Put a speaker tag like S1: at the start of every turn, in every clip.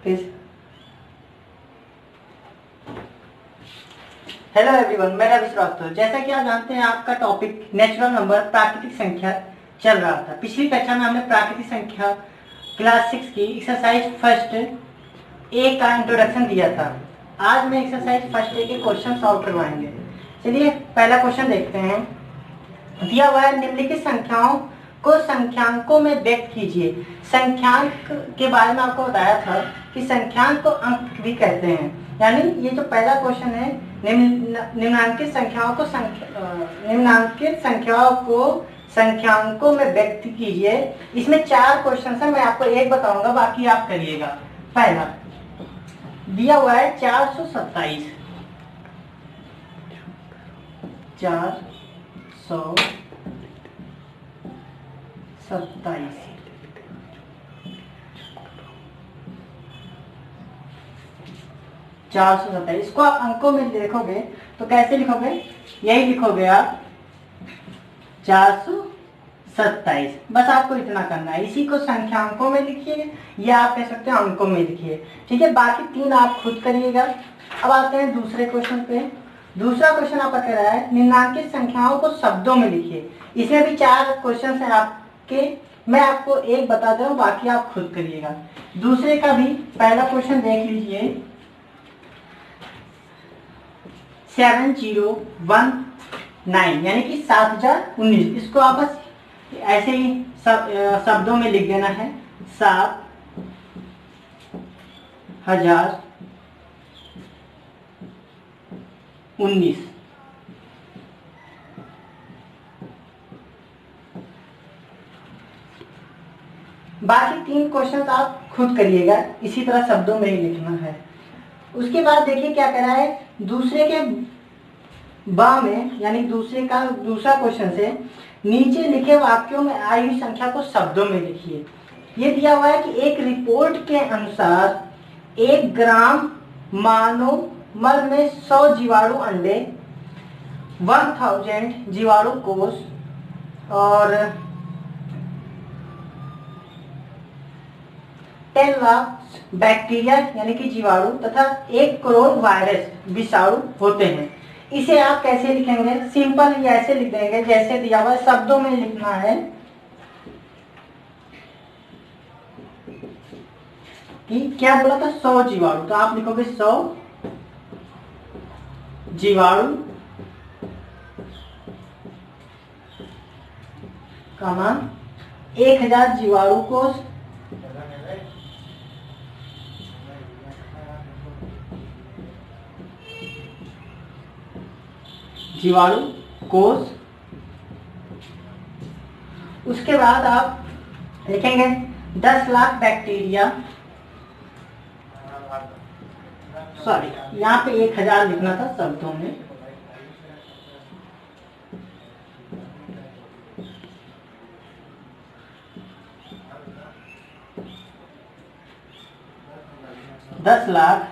S1: Please. Hello everyone, मैं रवि श्रीवास्तव। जैसा कि आप जानते हैं, आपका टॉपिक नेचुरल नंबर प्राकृतिक संख्या चल रहा था। पिछली कक्षा में हमने प्राकृतिक संख्या क्लास 6 की एक्सरसाइज फर्स्ट ए का इंट्रोडक्शन दिया था। आज मैं एक्सरसाइज फर्स्ट ए के क्वेश्चन सॉल्व करवाएंगे। चलिए पहला क्वेश्चन देखते हैं। दिया हुआ है, निम्नलिखित संख्याओं को संख्यांकों में व्यक्त कीजिए। संख्यांक के बारे में आपको बताया था कि संख्यांक को अंक भी कहते हैं। यानी ये जो पहला क्वेश्चन है, निम्नांकित संख्याओं को संख्यांकों में व्यक्त कीजिए। इसमें 4 क्वेश्चन है, मैं आपको एक बताऊंगा, बाकी आप करिएगा। पहला दिया हुआ है 427। 427 इसको आप अंकों में लिखोगे तो कैसे लिखोगे? यही लिखोगे आप 427। बस आपको इतना करना है। इसी को संख्यांकों में लिखिए या आप कह सकते हैं अंकों में लिखिए। ठीक है, बाकी 3 आप खुद करिएगा। अब आते हैं दूसरे क्वेश्चन पे। दूसरा क्वेश्चन आपका कह रहा है, निम्नांकित संख्याओं को शब्दों में लिखिए। इसमें भी 4 क्वेश्चन है आपके। मैं आपको एक बता दे रहा हूँ, बाकी आप खुद करिएगा। दूसरे का भी पहला क्वेश्चन देख लीजिए। 7019 यानी कि 7019। इसको आप बस ऐसे ही शब्दों में लिख देना है। 7019। बाकी 3 क्वेश्चन आप खुद करिएगा, इसी तरह शब्दों में ही लिखना है। उसके बाद देखिए क्या कह रहा है, दूसरे के बा में यानी दूसरे का दूसरा क्वेश्चन से नीचे लिखे वाक्यों में आई हुई संख्या को शब्दों में लिखिए। ये दिया हुआ है कि एक रिपोर्ट के अनुसार 1 ग्राम मानव मल में 100 जीवाणु अंडे, 1000 जीवाणु कोष और 10 लाख बैक्टीरिया यानी कि जीवाणु तथा 1 करोड़ वायरस विषाणु होते हैं। इसे आप कैसे लिखेंगे? सिंपल ही ऐसे लिख देंगे जैसे दिया हुआ है, शब्दों में लिखना है कि क्या बोला था, 100 जीवाणु। तो आप लिखोगे 100 जीवाणु कमा 1000 जीवाणु कोष जीवाणु कोष। उसके बाद आप लिखेंगे 10 लाख बैक्टीरिया, सॉरी यहाँ पे 1000 लिखना था शब्दों में। दस लाख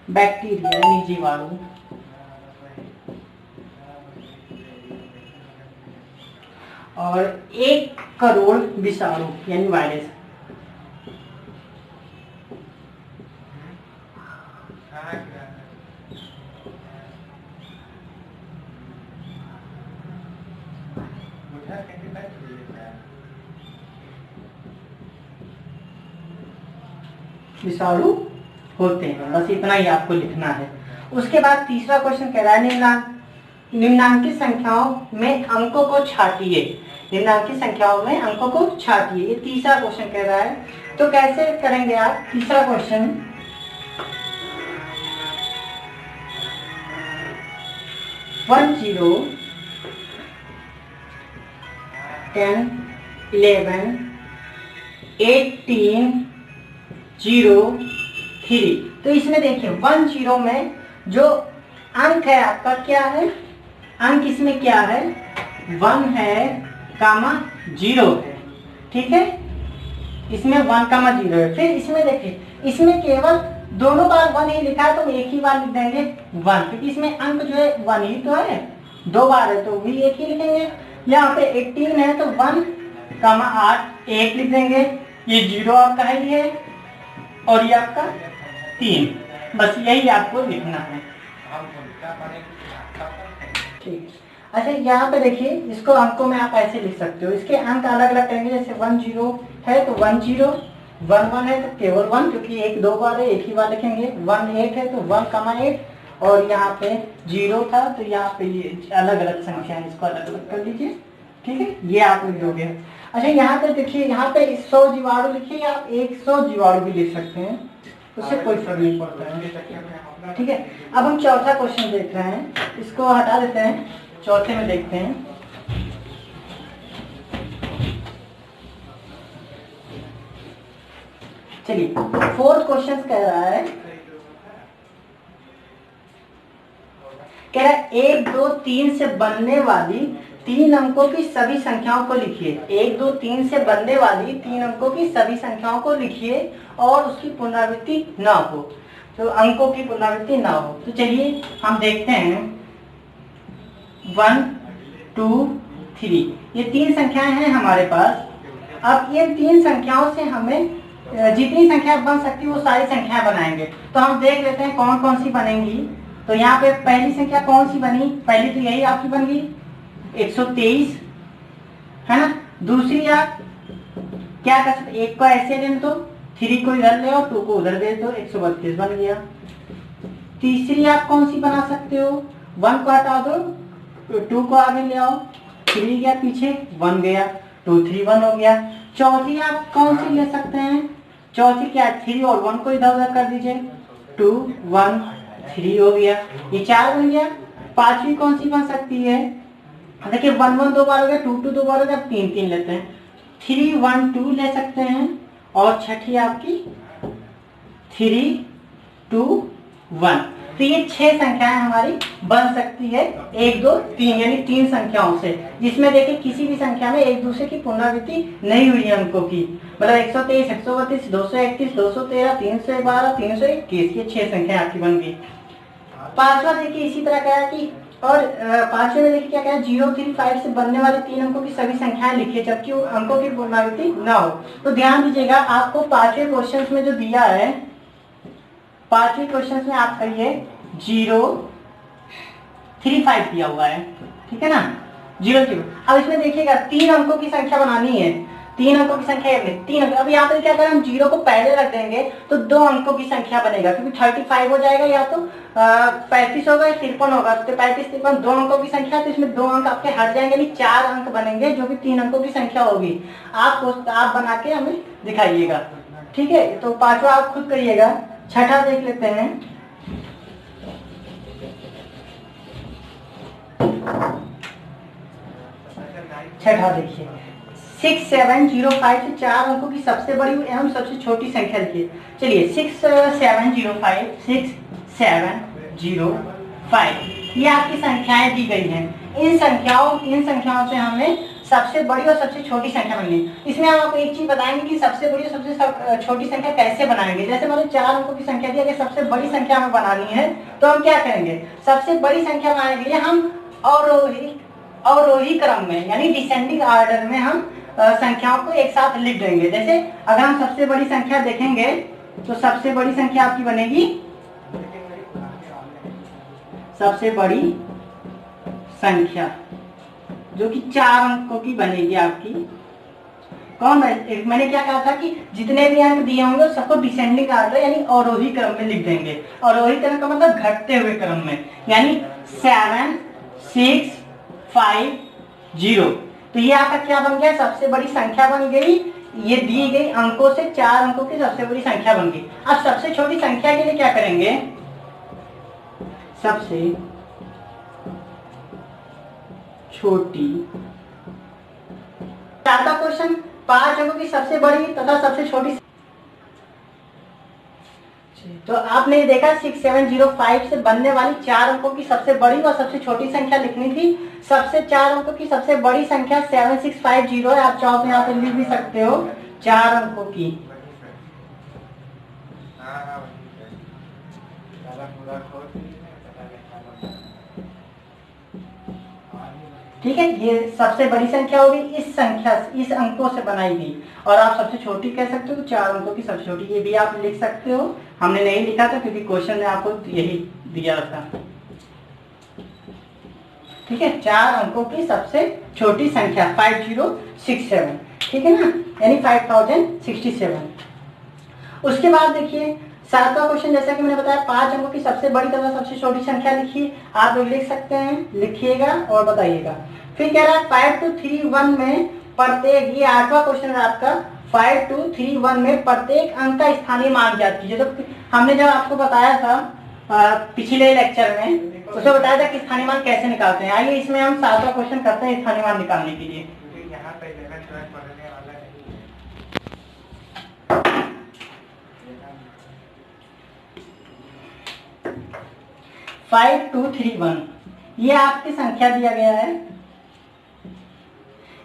S1: बैक्टीरिया यानी जीवाणु और 1 करोड़ विषाणु यानी वायरस। विषाणु होते हैं, बस इतना ही आपको लिखना है। उसके बाद तीसरा क्वेश्चन कह रहा है, निम्नांकित संख्याओं में अंकों को छांटिए। निम्नांकित संख्याओं में अंकों को छांटिए, ये तीसरा क्वेश्चन कह रहा है। तो कैसे करेंगे आप? तीसरा क्वेश्चन 10 10 11 18 03। तो इसमें देखिए 10 में जो अंक है आपका क्या है? अंक इसमें क्या है? 1 है कामा 0 है। ठीक है, इसमें 1 कामा 0 है। फिर इसमें देखिए, इसमें केवल दोनों बार 1 ही लिखा है तो एक ही बार लिख देंगे 1, क्योंकि इसमें अंक जो है 1 ही तो है दो बार है तो भी एक ही लिखेंगे। यहाँ पे 18 है तो 1,8 एक लिख देंगे। ये 0 आपका है ये, और ये आपका 3, बस यही आपको लिखना है। ठीक। अच्छा यहाँ पे देखिए, इसको अंकों में आप ऐसे लिख सकते हो, इसके अंक अलग अलग करेंगे। जैसे 10 है तो 10, 11 है तो केवल 1, क्योंकि एक दो बार है एक ही बार लिखेंगे। 18 है तो 1,8, और यहाँ पे 0 था तो यहाँ पे ये अलग अलग संख्या है, इसको अलग अलग कर लीजिए। ठीक है, ये आप लिख दोगे। अच्छा यहाँ पे देखिए, यहाँ पे 100 जीवाणु लिखिए, आप 100 जीवाणु भी लिख सकते हैं, उससे कोई फर्क नहीं पड़ता है। ठीक है, अब हम चौथा क्वेश्चन देख रहे हैं, इसको हटा देते हैं, चौथे में देखते हैं। चलिए, फोर्थ क्वेश्चन कह रहा है, 1, 2, 3 से बनने वाली 3 अंकों की सभी संख्याओं को लिखिए। 1, 2, 3 से बनने वाली 3 अंकों की सभी संख्याओं को लिखिए और उसकी पुनरावृत्ति ना हो, तो अंकों की पुनरावृत्ति ना हो। तो चलिए हम देखते हैं, 1, 2, 3, ये 3 संख्याएं हैं हमारे पास। अब ये 3 संख्याओं से हमें जितनी संख्या बन सकती है वो सारी संख्याएं बनाएंगे। तो हम देख लेते हैं कौन कौन सी बनेंगी। तो यहाँ पे पहली संख्या कौन सी बनी, पहली तो यही आपकी बन गई 123, है ना। दूसरी आप क्या कर सकते, 1 को ऐसे ले तो 3 को इधर ले और 2 को उधर दे तो 132 बन गया। तीसरी आप कौन सी बना सकते हो, 1 को हटा दो, 2 को आगे ले आओ, 3 गया पीछे, 1 गया, 2, 3, 1 हो गया। चौथी आप कौन सी ले सकते हैं, चौथी क्या, 3 और 1 को इधर उधर कर दीजिए, 2, 1, 3 हो गया, ये 4 बन गया। पांचवी कौन सी बन सकती है, देखिए 1, 1 दो बार हो गया, 2, 2 दो बार हो गया, 3, 3 लेते हैं, 3, 1, 2 ले सकते हैं। और छठी आपकी 3, 2, 1। तो ये 6 संख्याएं हमारी बन सकती है 1, 2, 3 यानी 3 संख्याओं से, जिसमें देखिए किसी भी संख्या में एक दूसरे की पुनरावृत्ति नहीं हुई है अंकों की। मतलब 123, 132, 231, 213, 312, 321, ये 6 संख्या आपकी बन गई। पांचवा देखिए इसी तरह का है कि, और पांचवे में देखिए क्या कहा, 0, 3, 5 से बनने वाले 3 अंकों की सभी संख्याएं लिखिए जबकि अंकों की पुनरावृत्ति ना हो। तो ध्यान दीजिएगा, आपको पांचवे क्वेश्चन में जो दिया है, पांचवे क्वेश्चन में आप करिए 0, 3, 5 दिया हुआ है, ठीक है ना, 0, 0। अब इसमें देखिएगा 3 अंकों की संख्या बनानी है, 3 अंकों की संख्या है 3 अंक। अब यहाँ पे क्या करें, हम 0 को पहले रख देंगे तो 2 अंकों की संख्या बनेगा, क्योंकि 35 हो जाएगा, या तो 35 होगा या 53 होगा, तो 35, 53 2 अंकों की संख्या, तो इसमें 2 अंक आपके हट जाएंगे, यानी 4 अंक बनेंगे जो कि 3 अंकों की संख्या होगी। आप बना के हमें दिखाइएगा, ठीक है। तो पांचवा आप खुद करिएगा। छठा देख लेते हैं, छठा देखिए 6705 से 4 अंकों की सबसे बड़ी एवं सबसे छोटी संख्या लिखिए। चलिए 6705, 6705 ये आपकी संख्याएं दी गई हैं। इन संख्याओं से हमें सबसे बड़ी और सबसे छोटी संख्या बननी है। इसमें हम आपको एक चीज बताएंगे कि सबसे बड़ी और सबसे छोटी संख्या कैसे बनाएंगे। जैसे मान लो 4 अंकों की संख्या दी, अगर सबसे बड़ी संख्या हमें बनानी है तो हम क्या करेंगे, सबसे बड़ी संख्या बनाने के लिए हम अवरोही क्रम में यानी डिसेंडिंग ऑर्डर में हम संख्याओं को एक साथ लिख देंगे। जैसे अगर हम सबसे बड़ी संख्या देखेंगे तो सबसे बड़ी संख्या आपकी बनेगी, सबसे बड़ी संख्या जो कि 4 अंकों की बनेगी आपकी। कौन है, मैंने क्या कहा था कि जितने भी अंक दिए होंगे सबको डिसेंडिंग ऑर्डर यानी अवरोही क्रम में लिख देंगे। अवरोही क्रम का मतलब घटते हुए क्रम में, यानी 7, 6, 5, 0। तो ये आपका क्या बन गया, सबसे बड़ी संख्या बन गई। ये दी गई अंकों से 4 अंकों की सबसे बड़ी संख्या बन गई। अब सबसे छोटी संख्या के लिए क्या करेंगे, सबसे छोटी, चौथा क्वेश्चन 5 अंकों की सबसे बड़ी तथा सबसे छोटी। तो आपने देखा 6705 से बनने वाली 4 अंकों की सबसे बड़ी और सबसे छोटी संख्या लिखनी थी। सबसे 4 अंकों की सबसे बड़ी संख्या 7650 है। आप चाहो तो यहाँ पे लिख भी सकते हो 4 अंकों की। ठीक है, ये सबसे बड़ी संख्या होगी, इस संख्या इस अंकों से बनाई गई। और आप सबसे छोटी कह सकते हो, 4 अंकों की सबसे छोटी, ये भी आप लिख सकते हो। हमने नहीं लिखा था क्योंकि क्वेश्चन में आपको यही दिया था। ठीक है, 4 अंकों की सबसे छोटी संख्या 5067, ठीक है ना, यानी 5067। उसके बाद देखिए 7वां क्वेश्चन, जैसा कि मैंने बताया 5 अंकों की सबसे बड़ी तथा सबसे छोटी संख्या लिखिए। आप लोग लिख सकते हैं, लिखिएगा और बताइएगा। फिर कह रहा है 5231 में प्रत्येक, ये 8वां क्वेश्चन है आपका, 5231 में प्रत्येक अंक का स्थानीय मान ज्ञात कीजिए। तो हमने जब आपको बताया था पिछले लेक्चर में, उसमें बताया था कि स्थानीय मान कैसे निकालते हैं। आइए इसमें हम 7वां क्वेश्चन करते हैं स्थानीय मान निकालने के लिए। 5231 ये आपकी संख्या दिया गया है,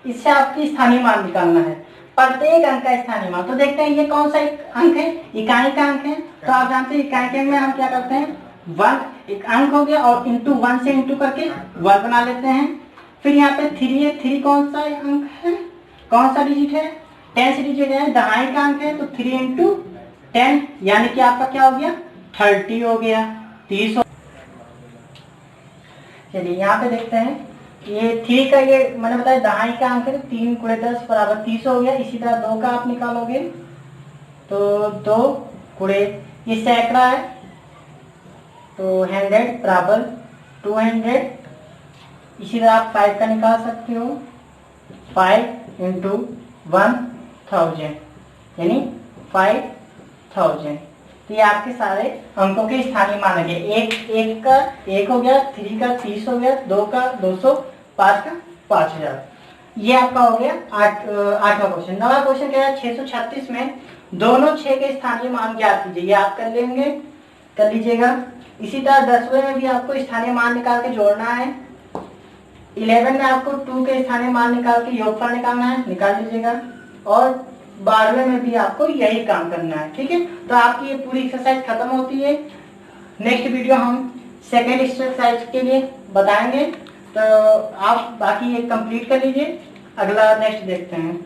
S1: इससे आपकी स्थानीय मान निकालना है, प्रत्येक अंक का स्थानीय मान। तो देखते हैं ये कौन सा एक अंक है, इकाई का अंक है। तो आप जानते हैं इकाई के अंक में हम क्या करते हैं, 1 एक अंक हो गया और इंटू 1 से इंटू करके 1 बना लेते हैं। फिर यहाँ पे 3 है, 3 कौन सा अंक है, कौन सा डिजिट है, 10 डिजिट है, दहाई का अंक है। तो 3 इंटू 10 यानी कि आपका क्या हो गया, 30 हो गया, 30। चलिए यहाँ पे देखते हैं, ये 3 का, ये मैंने बताया दहाई का अंक है, 3 × 10 बराबर 30 हो गया। इसी तरह 2 का आप निकालोगे तो 2 × ये सैकड़ा है, तो 100 बराबर 200। इसी तरह आप 5 का निकाल सकते हो, 5 × 1000 यानी 5000। तो ये आपके सारे अंकों के स्थानीय मान है। एक का 1 हो गया, 3 का 30 हो गया, 2 का 200, 5 का 5000। ये आपका हो गया 8वां क्वेश्चन। 9वां क्वेश्चन क्या है, 636 में दोनों 6 के स्थानीय मान ज्ञात कीजिए। ये आप कर लेंगे, कर लीजिएगा। इसी तरह 10वें में भी आपको स्थानीय मान निकाल के जोड़ना है। 11 में आपको 2 के स्थानीय मान निकाल के योगफल निकालना है, निकाल लीजिएगा। और 12वें में भी आपको यही काम करना है। ठीक है, तो आपकी ये पूरी एक्सरसाइज खत्म होती है। नेक्स्ट वीडियो हम सेकेंड एक्सरसाइज के लिए बताएंगे, तो आप बाकी ये कंप्लीट कर लीजिए। अगला नेक्स्ट देखते हैं।